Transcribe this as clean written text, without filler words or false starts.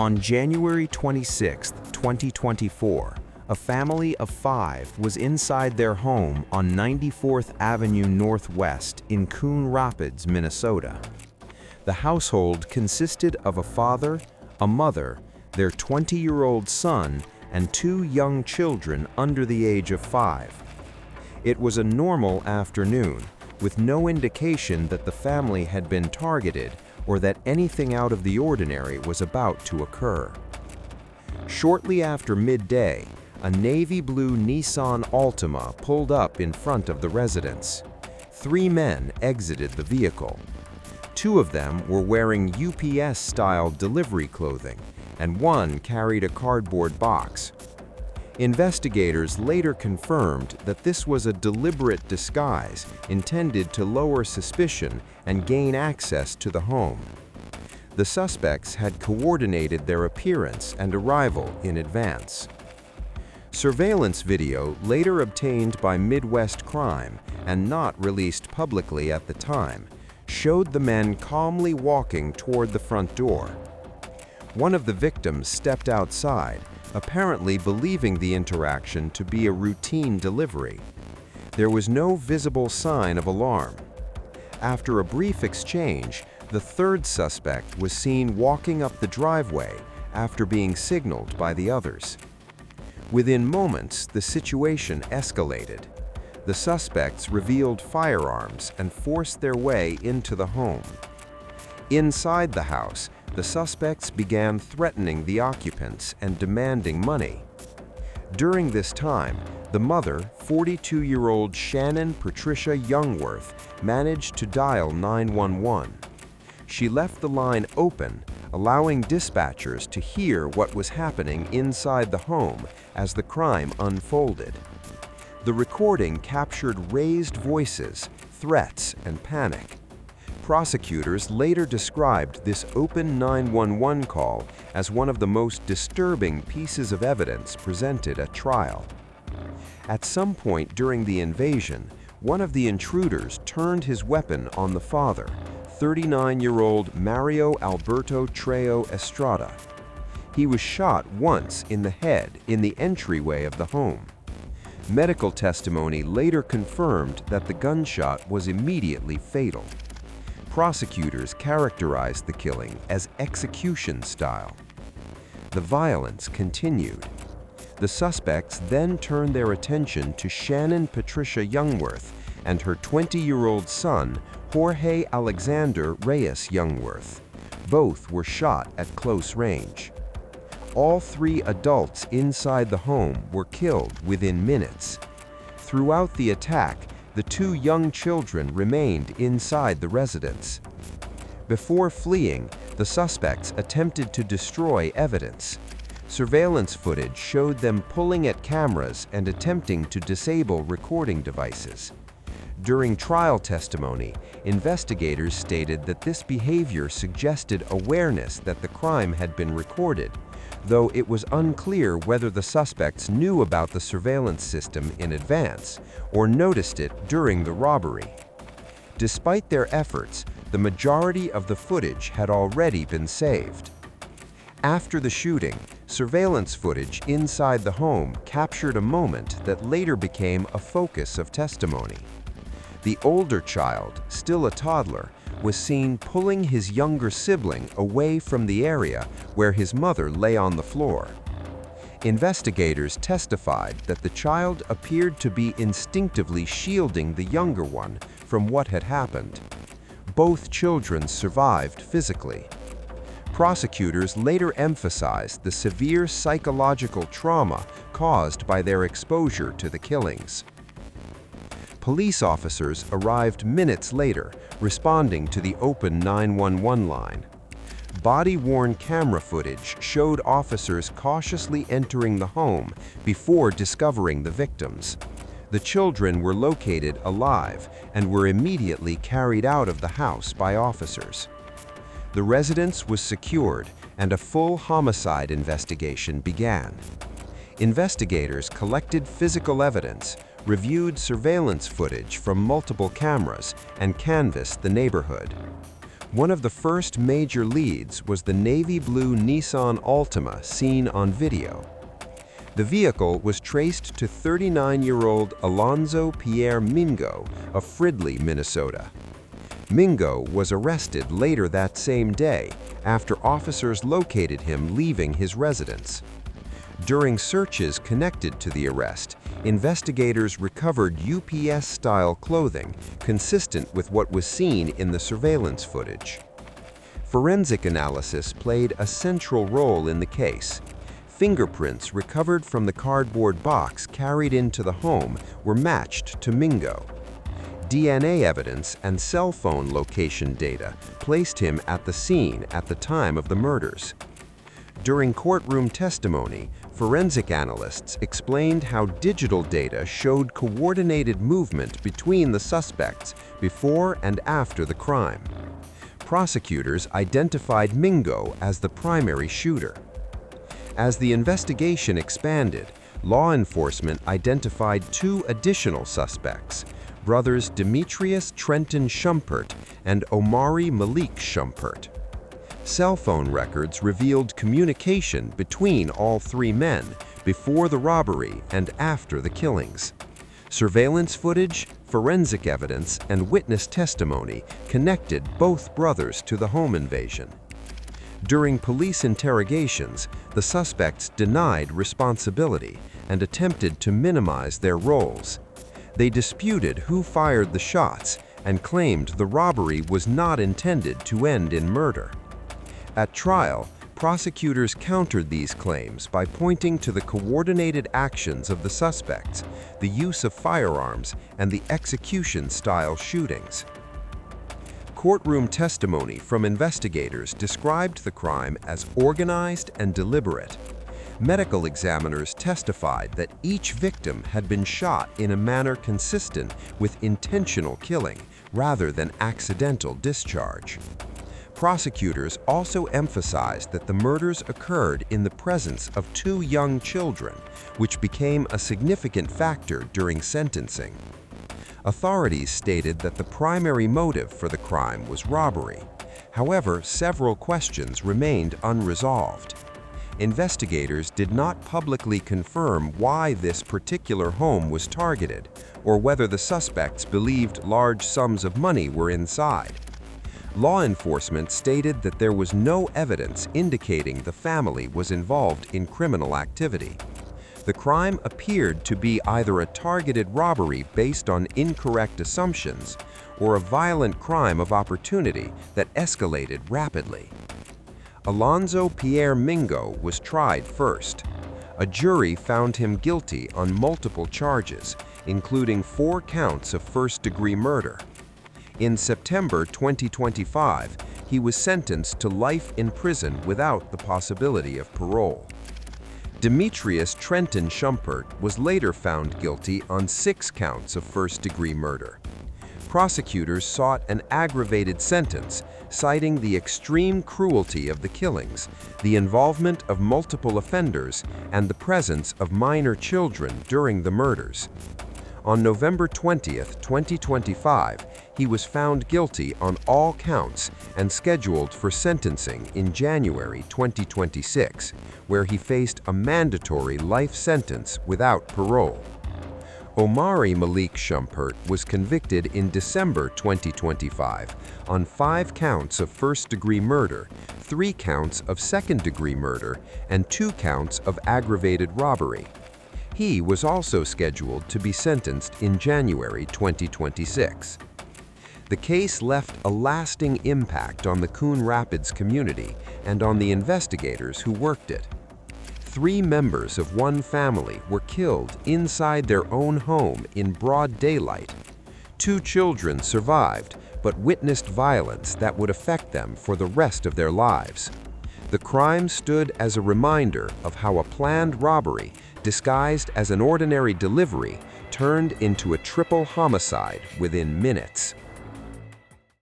On January 26, 2024, a family of 5 was inside their home on 94th Avenue Northwest in Coon Rapids, Minnesota. The household consisted of a father, a mother, their 20-year-old son, and 2 young children under the age of 5. It was a normal afternoon, with no indication that the family had been targeted or that anything out of the ordinary was about to occur. Shortly after midday, a navy blue Nissan Altima pulled up in front of the residence. 3 men exited the vehicle. 2 of them were wearing UPS-style delivery clothing, and 1 carried a cardboard box. Investigators later confirmed that this was a deliberate disguise intended to lower suspicion and gain access to the home. The suspects had coordinated their appearance and arrival in advance. Surveillance video later obtained by Midwest Crime and not released publicly at the time showed the men calmly walking toward the front door. One of the victims stepped outside, apparently believing the interaction to be a routine delivery. There was no visible sign of alarm. After a brief exchange, the 3rd suspect was seen walking up the driveway after being signaled by the others. Within moments, the situation escalated. The suspects revealed firearms and forced their way into the home. Inside the house, the suspects began threatening the occupants and demanding money. During this time, the mother, 42-year-old Shannon Patricia Youngworth, managed to dial 911. She left the line open, allowing dispatchers to hear what was happening inside the home as the crime unfolded. The recording captured raised voices, threats, and panic. Prosecutors later described this open 911 call as one of the most disturbing pieces of evidence presented at trial. At some point during the invasion, one of the intruders turned his weapon on the father, 39-year-old Mario Alberto Trejo Estrada. He was shot once in the head in the entryway of the home. Medical testimony later confirmed that the gunshot was immediately fatal. Prosecutors characterized the killing as execution style. The violence continued. The suspects then turned their attention to Shannon Patricia Youngworth and her 20-year-old son, Jorge Alexander Reyes Youngworth. Both were shot at close range. All 3 adults inside the home were killed within minutes. Throughout the attack, the 2 young children remained inside the residence. Before fleeing, the suspects attempted to destroy evidence. Surveillance footage showed them pulling at cameras and attempting to disable recording devices. During trial testimony, investigators stated that this behavior suggested awareness that the crime had been recorded, though it was unclear whether the suspects knew about the surveillance system in advance or noticed it during the robbery. Despite their efforts, the majority of the footage had already been saved. After the shooting, surveillance footage inside the home captured a moment that later became a focus of testimony. The older child, still a toddler, was seen pulling his younger sibling away from the area where his mother lay on the floor. Investigators testified that the child appeared to be instinctively shielding the younger one from what had happened. Both children survived physically. Prosecutors later emphasized the severe psychological trauma caused by their exposure to the killings. Police officers arrived minutes later, responding to the open 911 line. Body-worn camera footage showed officers cautiously entering the home before discovering the victims. The children were located alive and were immediately carried out of the house by officers. The residence was secured and a full homicide investigation began. Investigators collected physical evidence, reviewed surveillance footage from multiple cameras, and canvassed the neighborhood. One of the first major leads was the navy blue Nissan Altima seen on video. The vehicle was traced to 39-year-old Alonzo Pierre Mingo of Fridley, Minnesota. Mingo was arrested later that same day after officers located him leaving his residence. During searches connected to the arrest, investigators recovered UPS-style clothing consistent with what was seen in the surveillance footage. Forensic analysis played a central role in the case. Fingerprints recovered from the cardboard box carried into the home were matched to Mingo. DNA evidence and cell phone location data placed him at the scene at the time of the murders. During courtroom testimony, forensic analysts explained how digital data showed coordinated movement between the suspects before and after the crime. Prosecutors identified Mingo as the primary shooter. As the investigation expanded, law enforcement identified two additional suspects, brothers Demetrius Trenton Shumpert and Omari Malik Shumpert. Cell phone records revealed communication between all three men before the robbery and after the killings. Surveillance footage, forensic evidence, and witness testimony connected both brothers to the home invasion. During police interrogations, the suspects denied responsibility and attempted to minimize their roles. They disputed who fired the shots and claimed the robbery was not intended to end in murder. At trial, prosecutors countered these claims by pointing to the coordinated actions of the suspects, the use of firearms, and the execution-style shootings. Courtroom testimony from investigators described the crime as organized and deliberate. Medical examiners testified that each victim had been shot in a manner consistent with intentional killing rather than accidental discharge. Prosecutors also emphasized that the murders occurred in the presence of two young children, which became a significant factor during sentencing. Authorities stated that the primary motive for the crime was robbery. However, several questions remained unresolved. Investigators did not publicly confirm why this particular home was targeted or whether the suspects believed large sums of money were inside. Law enforcement stated that there was no evidence indicating the family was involved in criminal activity. The crime appeared to be either a targeted robbery based on incorrect assumptions or a violent crime of opportunity that escalated rapidly. Alonzo Pierre Mingo was tried first. A jury found him guilty on multiple charges, including 4 counts of first-degree murder. In September 2025, he was sentenced to life in prison without the possibility of parole. Demetrius Trenton Shumpert was later found guilty on 6 counts of first-degree murder. Prosecutors sought an aggravated sentence, citing the extreme cruelty of the killings, the involvement of multiple offenders, and the presence of minor children during the murders. On November 20, 2025, he was found guilty on all counts and scheduled for sentencing in January 2026, where he faced a mandatory life sentence without parole. Omari Malik Shumpert was convicted in December 2025 on 5 counts of first-degree murder, 3 counts of second-degree murder, and 2 counts of aggravated robbery. He was also scheduled to be sentenced in January 2026. The case left a lasting impact on the Coon Rapids community and on the investigators who worked it. 3 members of one family were killed inside their own home in broad daylight. 2 children survived, but witnessed violence that would affect them for the rest of their lives. The crime stood as a reminder of how a planned robbery, disguised as an ordinary delivery, turned into a triple homicide within minutes.